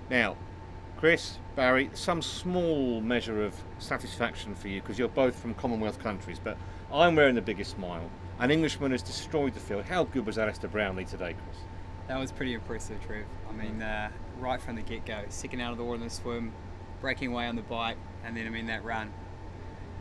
Now, Chris, Barry, some small measure of satisfaction for you because you're both from Commonwealth countries, but I'm wearing the biggest smile. An Englishman has destroyed the field. How good was Alistair Brownlee today, Chris? That was pretty impressive, Trev. I mean, right from the get-go, second out of the water in the swim, breaking away on the bike, and then that run.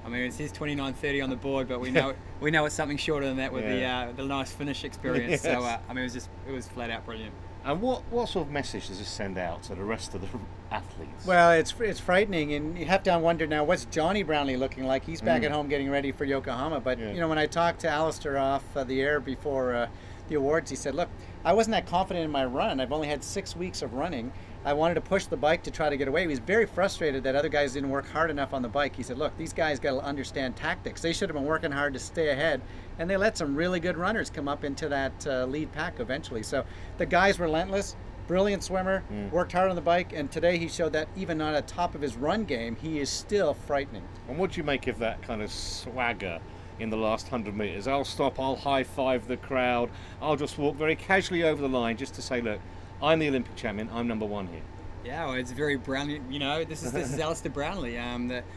I mean, it says 29:30 on the board, but we know it's something shorter than that with the nice finish experience. Yes. So I mean, it was flat out brilliant. And what sort of message does this send out to the rest of the athletes? Well, it's frightening, and you have to wonder now, what's Johnny Brownlee looking like? He's back at home getting ready for Yokohama. But you know, when I talked to Alistair off the air before the awards, he said, "Look, I wasn't that confident in my run. I've only had 6 weeks of running. I wanted to push the bike to try to get away." He was very frustrated that other guys didn't work hard enough on the bike. He said, "Look, these guys got to understand tactics. They should have been working hard to stay ahead, and they let some really good runners come up into that lead pack eventually." So the guy's relentless, brilliant swimmer, worked hard on the bike, and today he showed that even on the top of his run game, he is still frightening. And what do you make of that kind of swagger in the last 100 metres? I'll stop, I'll high-five the crowd, I'll just walk very casually over the line just to say, look, I'm the Olympic champion, I'm number one here. Yeah, well, it's very Brownlee. You know, this is Alistair Brownlee.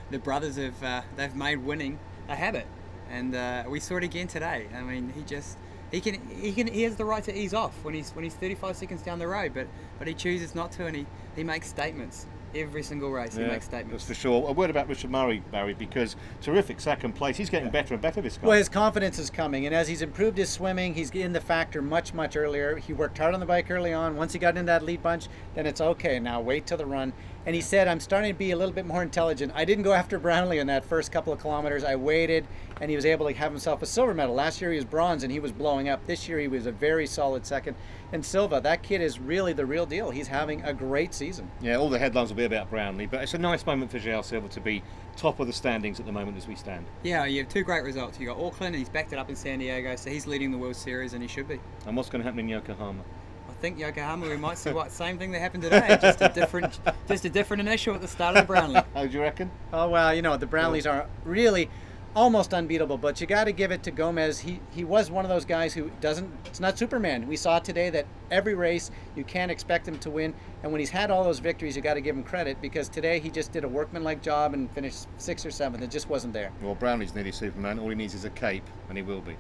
The brothers they've made winning a habit, and we saw it again today. I mean, he has the right to ease off when he's 35 seconds down the road, but he chooses not to, and he makes statements. Every single race, he makes statements. That's for sure. A word about Richard Murray, Barry, because terrific second place. He's getting better and better this guy. Well, his confidence is coming, and as he's improved his swimming, he's in the factor much earlier. He worked hard on the bike early on. Once he got in that lead bunch, then it's okay. Now wait till the run. And he said, "I'm starting to be a little bit more intelligent. I didn't go after Brownlee in that first couple of kilometers. I waited, and he was able to have himself a silver medal. Last year he was bronze, and he was blowing up. This year he was a very solid second. And Silva, that kid is really the real deal. He's having a great season." Yeah, all the headlines will be about Brownlee, but it's a nice moment for João Silva to be top of the standings at the moment as we stand. Yeah, you have two great results. You got Auckland, and he's backed it up in San Diego, so he's leading the World Series, and he should be. And what's going to happen in Yokohama? I think Yokohama, we might see what same thing that happened today, just a different initial at the start of the Brownlee. How do you reckon? Oh well, you know, the Brownlees are really almost unbeatable, but you got to give it to Gomez. He was one of those guys who it's not Superman. We saw today that every race you can't expect him to win, and when he's had all those victories, you got to give him credit, because today he just did a workmanlike job and finished 6th or 7th. It just wasn't there. Well, Brownlee's nearly Superman. All he needs is a cape, and he will be.